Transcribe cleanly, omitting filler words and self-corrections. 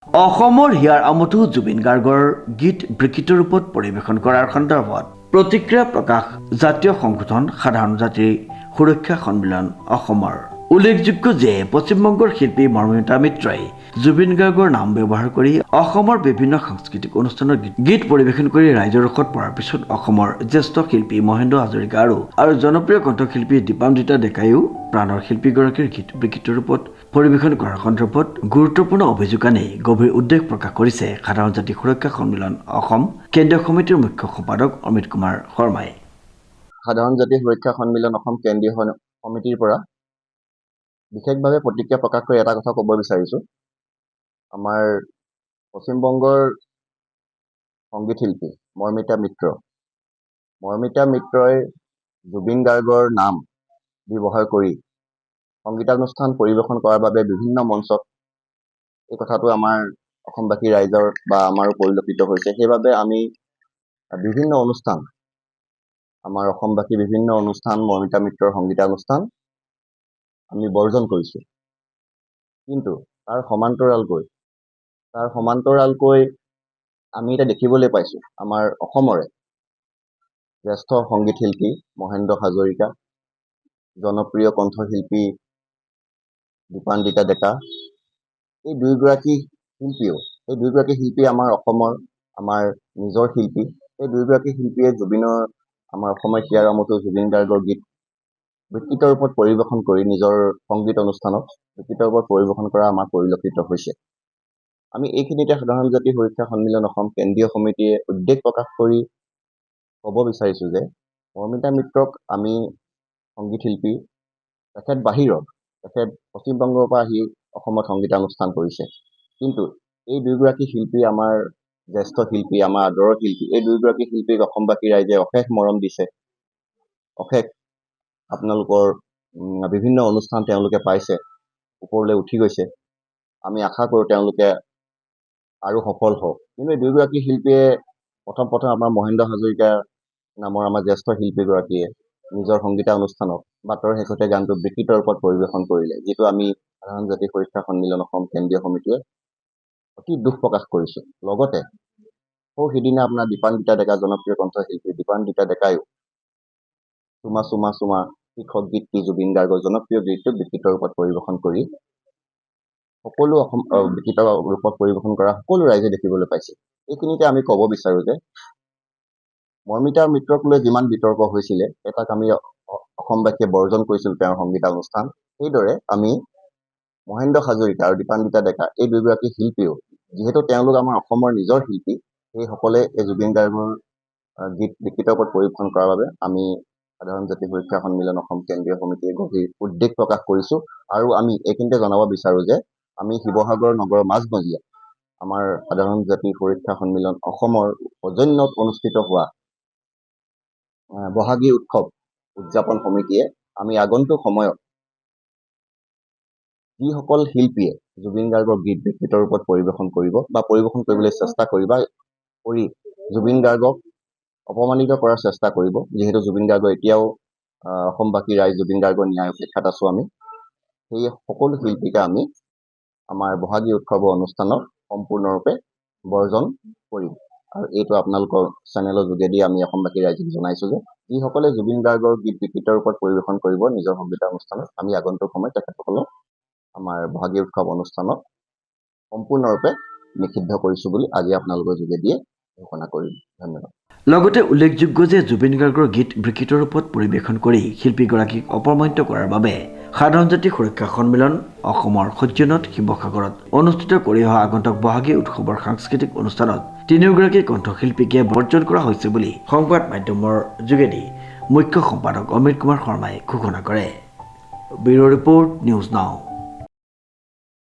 অসমৰ হিয়াৰ আমঠু জুবিন গাৰ্গৰ গীত বিকৃত ৰূপত পৰিৱেশন কৰাৰ সন্দৰ্ভত প্ৰতিক্ৰিয়া প্ৰকাশ জাতীয় সংগঠন সাধাৰণ জাতিৰ সুৰক্ষা সন্মিলন অসমৰ। উল্লেখযোগ্য যে পশ্চিমবংগৰ শিল্পী মৰ্মিতা মিত্ৰই জুবিন গাৰ্গৰ নাম ব্যৱহাৰ কৰি অসমৰ বিভিন্ন সাংস্কৃতিক অনুষ্ঠানত গীত পৰিৱেশন কৰি ৰাইজৰ ৰসত পৰাৰ পিছত অসমৰ জ্যেষ্ঠ শিল্পী মহেন্দ্ৰ হাজৰিকা আৰু জনপ্ৰিয় কণ্ঠশিল্পী দীপান্বিতা ডেকাইও প্ৰাণৰ শিল্পীগৰাকীৰ গীত বিকৃত ৰূপত পৰিৱেশন কৰাৰ সন্দৰ্ভত গুৰুত্বপূৰ্ণ অভিযোগ আনি গভীৰ উদ্বেগ প্ৰকাশ কৰিছে সাধাৰণ জাতি সুৰক্ষা সন্মিলন অসম কেন্দ্ৰীয় সমিতিৰ মুখ্য সম্পাদক অমিত কুমাৰ শৰ্মাই। সাধাৰণ জাতি সুৰক্ষা সন্মিলন অসম কেন্দ্ৰীয় সমিতিৰ পৰা বিশেষভাৱে প্ৰতিক্ৰিয়া প্ৰকাশ কৰি এটা কথা ক'ব বিচাৰিছোঁ। আমাৰ পশ্চিমবংগৰ সংগীত শিল্পী মৰ্মিতা মিত্ৰই জুবিন গাৰ্গৰ নাম ব্যৱহাৰ কৰি সংগীতানুষ্ঠান পৰিৱেশন কৰাৰ বাবে বিভিন্ন মঞ্চত এই কথাটো আমাৰ অসমবাসী ৰাইজৰ বা আমাৰো পৰিলক্ষিত হৈছে। সেইবাবে আমি বিভিন্ন অনুষ্ঠান আমাৰ অসমবাসী বিভিন্ন অনুষ্ঠান মৰ্মিতা মিত্ৰৰ সংগীতানুষ্ঠান আমি বৰ্জন কৰিছোঁ। কিন্তু তাৰ সমান্তৰালকৈ আমি এতিয়া দেখিবলৈ পাইছোঁ আমাৰ অসমৰে জ্যেষ্ঠ সংগীত শিল্পী মহেন্দ্ৰ হাজৰিকা, জনপ্ৰিয় কণ্ঠশিল্পী দীপান্বিতা ডেকা, এই দুয়োগৰাকী শিল্পী আমাৰ অসমৰ আমাৰ নিজৰ শিল্পী। এই দুয়োগৰাকী শিল্পীয়ে আমাৰ অসমৰ হিয়াৰ আমঠু জুবিন গাৰ্গৰ গীত বিকৃত ৰূপত পৰিৱেশন কৰি নিজৰ সংগীত অনুষ্ঠানত বিকৃত ৰূপত পৰিৱেশন কৰা আমাৰ পৰিলক্ষিত হৈছে। আমি এইখিনিতে সাধাৰণ জাতি সুৰক্ষা সন্মিলন অসম কেন্দ্ৰীয় সমিতিয়ে উদ্বেগ প্ৰকাশ কৰি ক'ব বিচাৰিছোঁ যে মৰ্মিতা মিত্ৰক আমি সংগীত শিল্পী, তেখেত পশ্চিমবংগৰ পৰা আহি অসমত সংগীতানুষ্ঠান কৰিছে। কিন্তু এই দুয়োগৰাকী শিল্পী আমাৰ জ্যেষ্ঠ শিল্পী, আমাৰ আদৰৰ শিল্পী, এই দুয়োগৰাকী শিল্পীক অসমবাসী ৰাইজে অশেষ মৰম দিছে। অশেষ আপোনালোকৰ বিভিন্ন অনুষ্ঠান তেওঁলোকে পাইছে, ওপৰলৈ উঠি গৈছে। আমি আশা কৰোঁ তেওঁলোকে আৰু সফল হওক। কিন্তু এই দুয়োগৰাকী শিল্পীয়ে প্ৰথম আমাৰ মহেন্দ্ৰ হাজৰিকা নামৰ আমাৰ জ্যেষ্ঠ শিল্পীগৰাকীয়ে নিজৰ সংগীতানুষ্ঠানত বাটৰ শেষতে গানটো বিকৃত ৰূপত পৰিৱেশন কৰিলে, যিটো আমি সাধাৰণ জাতি সুৰক্ষা সন্মিলন অসম কেন্দ্ৰীয় সমিতিয়ে অতি দুখ প্ৰকাশ কৰিছোঁ। লগতে সিদিনা আপোনাৰ দীপান্বিতা ডেকা, জনপ্ৰিয় কণ্ঠশিল্পী দীপান্বিতা ডেকাইও চুমা চুমা চুমা শীৰ্ষক গীতটি জুবিন গাৰ্গৰ জনপ্ৰিয় গীতটো বিকৃত ৰূপত পৰিৱেশন কৰি বিকৃত ৰূপত পৰিৱেশন কৰা সকলো ৰাইজে দেখিবলৈ পাইছে। এইখিনিতে আমি ক'ব বিচাৰোঁ যে মৰ্মিতা মিত্ৰক লৈ যিমান বিতৰ্ক হৈছিলে তাক আমি অসমবাসীয়ে বৰ্জন কৰিছিলোঁ তেওঁৰ সংগীতানুষ্ঠান। সেইদৰে আমি মহেন্দ্ৰ হাজৰিকা আৰু দীপান্বিতা ডেকা এই দুয়োগৰাকী শিল্পীও, যিহেতু তেওঁলোক আমাৰ অসমৰ নিজৰ শিল্পী, সেইসকলে এই জুবিন গাৰ্গৰ গীত বিকৃত ৰূপত পৰিৱেশন কৰাৰ বাবে আমি সাধাৰণ জাতি সুৰক্ষা সন্মিলন অসম কেন্দ্ৰীয় সমিতিয়ে গভীৰ উদ্বেগ প্ৰকাশ কৰিছোঁ। আৰু আমি এইখিনিতে জনাব বিচাৰোঁ যে আমি শিৱসাগৰ নগৰৰ মাজমজিয়াত আমাৰ সাধাৰণ জাতি সুৰক্ষা সন্মিলন অসমৰ সৌজন্যত অনুষ্ঠিত হোৱা বহাগী উৎসৱ উদযাপন সমিতিয়ে আমি আগন্তুক সময়ত যিসকল শিল্পীয়ে জুবিন গাৰ্গৰ গীত বিকৃত ৰূপত পৰিৱেশন কৰিব বা পৰিৱেশন কৰিবলৈ চেষ্টা কৰি জুবিন গাৰ্গক অপমানিত কৰাৰ চেষ্টা কৰিব, যিহেতু জুবিন গাৰ্গৰ এতিয়াও অসমবাসী ৰাইজ জুবিন গাৰ্গৰ ন্যায় অপেক্ষাত আছোঁ আমি, সেই সকলো শিল্পীকে আমি আমাৰ বহাগী উৎসৱৰ অনুষ্ঠানত সম্পূৰ্ণৰূপে বৰ্জন কৰিম। আৰু এইটো আপোনালোকৰ চেনেলৰ যোগেদি আমি অসমবাসী ৰাইজক জনাইছোঁ যে যিসকলে জুবিন গাৰ্গৰ গীত বিকৃত ৰূপত পৰিৱেশন কৰিব নিজৰ সংগীতানুষ্ঠানত, আমি আগন্তুক সময়ত তেখেতসকলক আমাৰ বহাগী উৎসৱ অনুষ্ঠানত সম্পূৰ্ণৰূপে নিষিদ্ধ কৰিছোঁ বুলি আজি আপোনালোকৰ যোগেদিয়ে ঘোষণা কৰিম। ধন্যবাদ। লগতে উল্লেখযোগ্য যে জুবিন গাৰ্গৰ গীত বিকৃত ৰূপত পৰিৱেশন কৰি শিল্পীগৰাকীক অপমানিত কৰাৰ বাবে সাধাৰণ জাতি সুৰক্ষা সন্মিলন অসমৰ সৌজন্যত শিৱসাগৰত অনুষ্ঠিত কৰি অহা আগন্তুক বহাগী উৎসৱৰ সাংস্কৃতিক অনুষ্ঠানত তিনিওগৰাকী কণ্ঠশিল্পীকে বৰ্জন কৰা হৈছে বুলি সংবাদ মাধ্যমৰ যোগেদি মুখ্য সম্পাদক অমিত কুমাৰ শৰ্মাই ঘোষণা কৰে। Bureau report, news now.